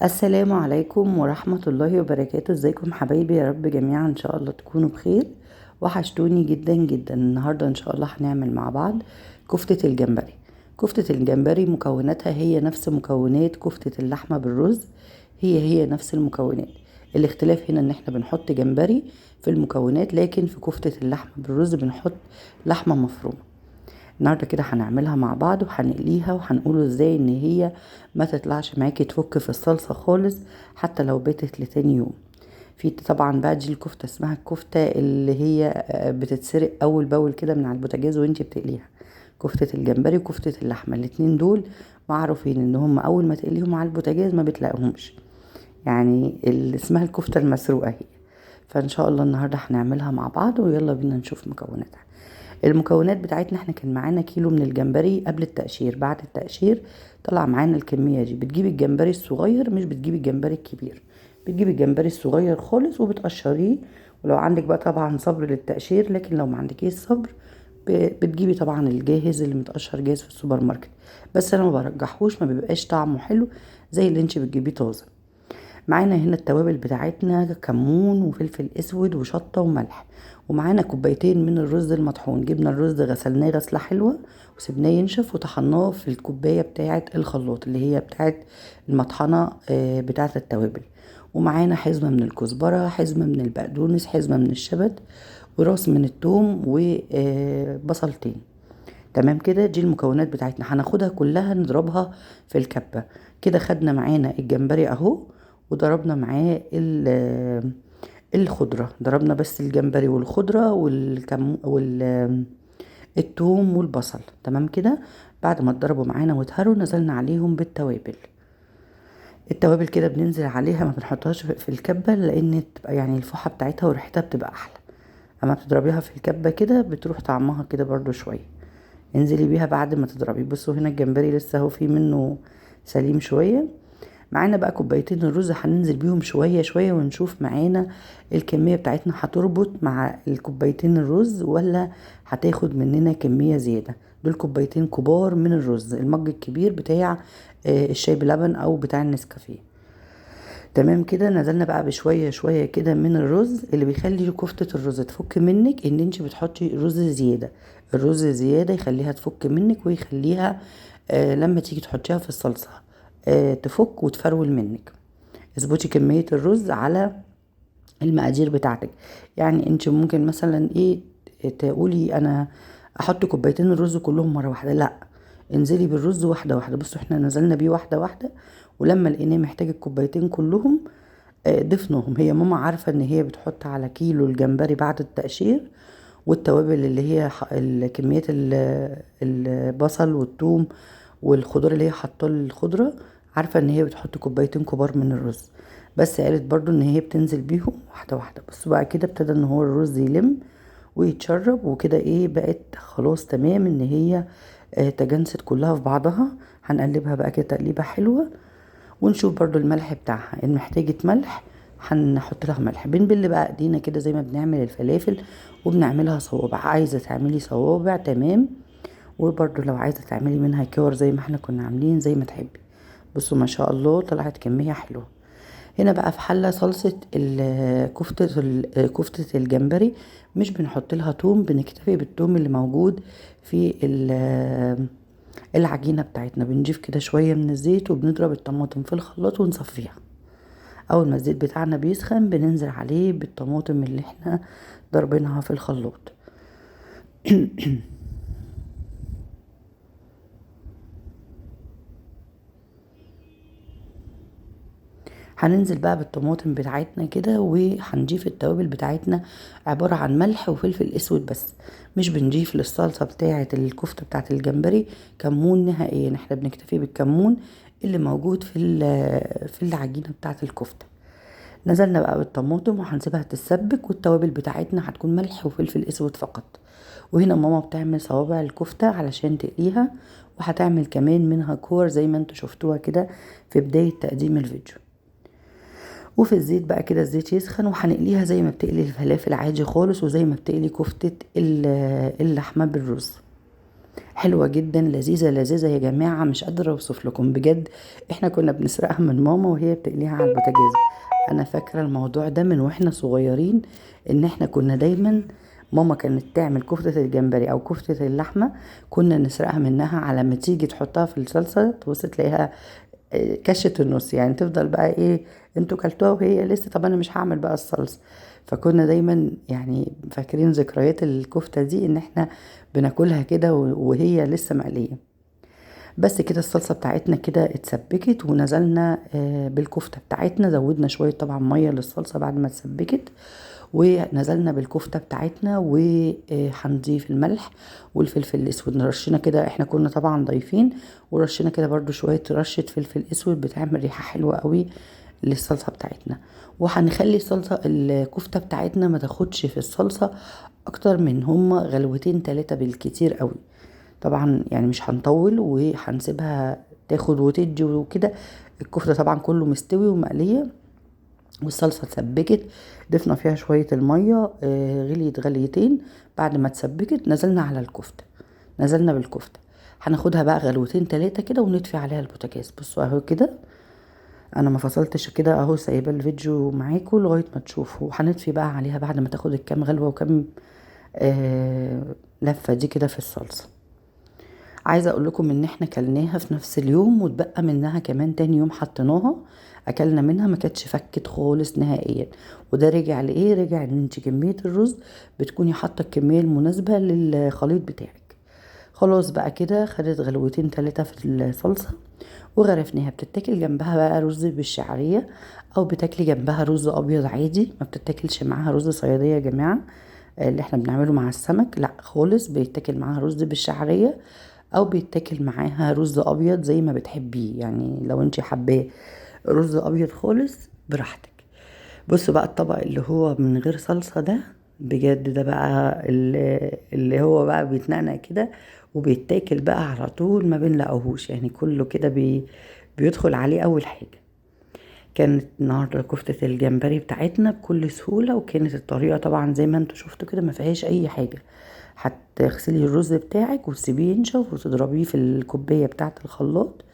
السلام عليكم ورحمة الله وبركاته. ازيكم حبايبي؟ يا رب جميعا ان شاء الله تكونوا بخير. وحشتوني جدا جدا. النهاردة ان شاء الله هنعمل مع بعض كفتة الجمبري. كفتة الجمبري مكوناتها هي نفس مكونات كفتة اللحمة بالرز، هي نفس المكونات. الاختلاف هنا ان احنا بنحط جمبري في المكونات، لكن في كفتة اللحمة بالرز بنحط لحمة مفرومة. النهارده كده هنعملها مع بعض وهنقليها وهنقوله ازاي ان هي ما تطلعش معاكي تفك في الصلصة خالص حتى لو باتت لتاني يوم. في طبعا بقى دي الكفتة اسمها الكفتة اللي هي بتتسرق اول باول كده من على البوتاجاز وانتي بتقليها. كفتة الجمبري وكفتة اللحمة الاتنين دول معروفين ان هم اول ما تقليهم على البوتاجاز ما بتلاقيهمش، يعني اللي اسمها الكفتة المسروقة هي. فان شاء الله النهاردة هنعملها مع بعض ويلا بينا نشوف مكوناتها. المكونات بتاعتنا احنا كان معانا كيلو من الجمبري قبل التقشير. بعد التقشير طلع معانا الكمية دي. بتجيبي الجمبري الصغير، مش بتجيبي الجمبري الكبير، بتجيبي الجمبري الصغير خالص وبتقشريه. ولو عندك بقى طبعا صبر للتقشير، لكن لو ما عندكيش صبر بتجيبي طبعا الجاهز اللي متقشر جاهز في السوبر ماركت. بس انا ما برجحوش، ما بيبقاش طعمه حلو زي اللي انت بتجيبيه طازه. معانا هنا التوابل بتاعتنا: كمون وفلفل اسود وشطة وملح. ومعانا كوبايتين من الرز المطحون. جبنا الرز غسلناه غسلة حلوة وسبناه ينشف وطحناه في الكوباية بتاعة الخلاط اللي هي بتاعة المطحنة بتاعة التوابل. ومعانا حزمة من الكزبرة، حزمة من البقدونس، حزمة من الشبت، وراس من التوم، وبصلتين. تمام كده. دي المكونات بتاعتنا هناخدها كلها نضربها في الكبة. كده خدنا معانا الجمبري اهو، وضربنا معاه الخضرة. ضربنا بس الجمبري والخضرة التوم والبصل. تمام كده. بعد ما اتضربوا معانا واتهروا نزلنا عليهم بالتوابل. التوابل كده بننزل عليها، ما بنحطهاش في الكبة لان تبقى يعني الفحة بتاعتها وريحتها بتبقى احلى. اما بتضربيها في الكبة كده بتروح طعمها كده برضو شوية. انزلي بيها بعد ما تضربي. بصوا هنا الجمبري لسه اهو في منه سليم شوية. معانا بقى كوبايتين الرز هننزل بيهم شوية شوية ونشوف معانا الكمية بتاعتنا هتربط مع الكوبايتين الرز ولا هتاخد مننا كمية زيادة. دول كوبايتين كبار من الرز، المج الكبير بتاع الشاي بلبن او بتاع النسكافيه. تمام كده. نزلنا بقى بشوية شوية كده من الرز. اللي بيخلي كفتة الرز تفك منك ان انت بتحطي رز زيادة. الرز زيادة يخليها تفك منك ويخليها لما تيجي تحطيها في الصلصة تفك وتفرول منك. اظبطي كمية الرز على المقادير بتاعتك. يعني انت ممكن مثلا ايه تقولي انا احط كوبايتين الرز كلهم مرة واحدة. لا، انزلي بالرز واحدة واحدة. بصوا احنا نزلنا بيه واحدة واحدة، ولما لقيناه محتاج الكوبايتين كلهم ضفناهم. هي ماما عارفة ان هي بتحط على كيلو الجمبري بعد التقشير والتوابل اللي هي كمية البصل والثوم والخضار اللي هي حاطاه الخضرة، عارفة ان هي بتحط كوبايتين كبار من الرز. بس قالت برضو ان هي بتنزل بيهم واحدة واحدة. بس بقى كده ابتدى ان هو الرز يلم ويتشرب وكده ايه بقت خلاص تمام ان هي تجانست كلها في بعضها. هنقلبها بقى كده تقليبة حلوة ونشوف برضو الملح بتاعها ان محتاجة ملح هنحط لها ملح. بنبل بقى ايدينا كده زي ما بنعمل الفلافل وبنعملها صوابع. عايزة تعملي صوابع تمام، وبرضو لو عايزة تعملي منها كور زي ما احنا كنا عاملين زي ما تحبي. بصوا ما شاء الله طلعت كمية حلوة. هنا بقى في حلة صلصة كفتة الجمبري. مش بنحط لها توم، بنكتفي بالتوم اللي موجود في العجينة بتاعتنا. بنجيب كده شوية من الزيت وبنضرب الطماطم في الخلاط ونصفيها. اول ما الزيت بتاعنا بيسخن بننزل عليه بالطماطم اللي احنا ضربينها في الخلاط. هننزل بقى بالطماطم بتاعتنا كده وهنضيف التوابل بتاعتنا عبارة عن ملح وفلفل اسود بس. مش بنضيف للصلصة بتاعة الكفتة بتاعة الجمبري كمون نهائيا. احنا بنكتفي بالكمون اللي موجود في العجينة بتاعة الكفتة. نزلنا بقى بالطماطم وهنسيبها تتسبك، والتوابل بتاعتنا هتكون ملح وفلفل اسود فقط. وهنا ماما بتعمل صوابع الكفتة علشان تقليها، وهتعمل كمان منها كور زي ما انتوا شفتوها كده في بداية تقديم الفيديو. وفي الزيت بقى كده الزيت يسخن وهنقليها زي ما بتقلي الفلافل عادي خالص، وزي ما بتقلي كفتة اللحمة بالرز. حلوة جدا، لذيذة لذيذة يا جماعة، مش قادرة اوصف لكم بجد. احنا كنا بنسرقها من ماما وهي بتقليها على البوتاجاز. انا فاكرة الموضوع ده من واحنا صغيرين، ان احنا كنا دايما ماما كانت تعمل كفتة الجمبري او كفتة اللحمة، كنا نسرقها منها على ما تيجي تحطها في الصلصة تبص تلاقيها كشة النص، يعني تفضل بقى ايه، انتوا كلتوها وهي لسه، طب انا مش هعمل بقى الصلصة. فكنا دايما يعني فاكرين ذكريات الكفتة دي ان احنا بناكلها كده وهي لسه مقلية. بس كده الصلصة بتاعتنا كده اتسبكت، ونزلنا بالكفتة بتاعتنا، زودنا شوية طبعا مية للصلصة بعد ما اتسبكت، ونزلنا بالكفتة بتاعتنا، وهنضيف الملح والفلفل الاسود، نرشنا كده، احنا كنا طبعا ضايفين، ورشنا كده برضو شوية رشة فلفل اسود بتعمل ريحة حلوة قوي للصلصة بتاعتنا. وهنخلي الصلصة الكفتة بتاعتنا ما تاخدش في الصلصة اكتر من هما غلوتين 3 بالكتير قوي. طبعا يعني مش هنطول، وهنسيبها تاخد وتدي وكده. الكفتة طبعا كله مستوي ومقلية، والصلصة اتسبكت، ضفنا فيها شوية المية، غليت غليتين. بعد ما اتسبكت نزلنا على الكفتة، نزلنا بالكفتة. هناخدها بقى غلوتين 3 كده ونطفي عليها البوتاجاز. بصوا اهو كده، انا ما فصلتش كده اهو، سايبه الفيديو معاكم لغايه ما تشوفوا. هنطفي بقى عليها بعد ما تاخد الكام غلوه وكام لفه دي كده في الصلصه. عايزه اقول لكم ان احنا كلناها في نفس اليوم، واتبقى منها كمان تاني يوم حطيناها، اكلنا منها ما كانتش فكت خالص نهائيا. وده رجع لايه؟ رجع ان انت كميه الرز بتكوني حاطه الكميه المناسبه للخليط بتاعك. خلاص بقى كده خدت غلوتين 3 في الصلصه، وغرفناها. بتتاكل جنبها بقى رز بالشعريه، او بتاكلي جنبها رز ابيض عادي، ما بتتاكلش معاها رز صياديه يا جماعه اللي احنا بنعمله مع السمك، لا خالص، بيتاكل معاها رز بالشعريه، او بيتاكل معاها رز ابيض زي ما بتحبيه، يعني لو انت حباه رز ابيض خالص براحتك. بصوا بقى الطبق اللي هو من غير صلصة ده، بجد ده بقى اللي هو بقى بيتنقنق كده وبيتاكل بقى على طول، ما بنلاقوهوش يعني، كله كده بيدخل عليه اول حاجة. كانت النهارده كفتة الجمبري بتاعتنا بكل سهولة، وكانت الطريقة طبعا زي ما انتوا شفتوا كده ما فيهاش اي حاجة. هتغسلي الرز بتاعك وتسيبيه ينشف، وتضربيه في الكوباية بتاعة الخلاط،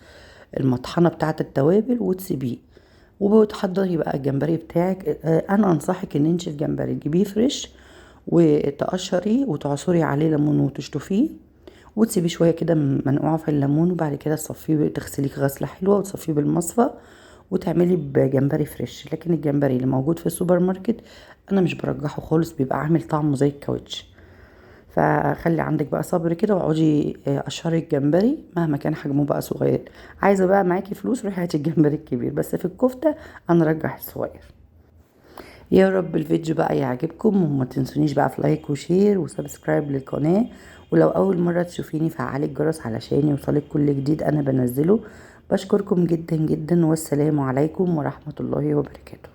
المطحنة بتاعة التوابل، وتسيبيه. وبتحضري بقى الجمبري بتاعك. انا انصحك ان انت الجمبري تجيبيه فريش، وتقشريه وتعصري عليه ليمون وتشطفيه، وتسيبيه شويه كده منقوعه في الليمون، وبعد كده تصفيه، تغسليه غسله حلوه وتصفيه بالمصفى، وتعملي بجمبري فريش. لكن الجمبري اللي موجود في السوبر ماركت انا مش برجحه خالص، بيبقى عامل طعمه زي الكاوتش. فخلي عندك بقى صبر كده، واقعدي قشري الجمبري مهما كان حجمه بقى صغير. عايزه بقى معاكي فلوس روحي هاتي الجمبري الكبير، بس في الكفته انا رجح الصغير. يا رب الفيديو بقى يعجبكم، وما تنسونيش بقى في لايك وشير وسبسكرايب للقناه. ولو اول مره تشوفيني فعلي الجرس علشان يوصلك كل جديد انا بنزله. بشكركم جدا جدا، والسلام عليكم ورحمه الله وبركاته.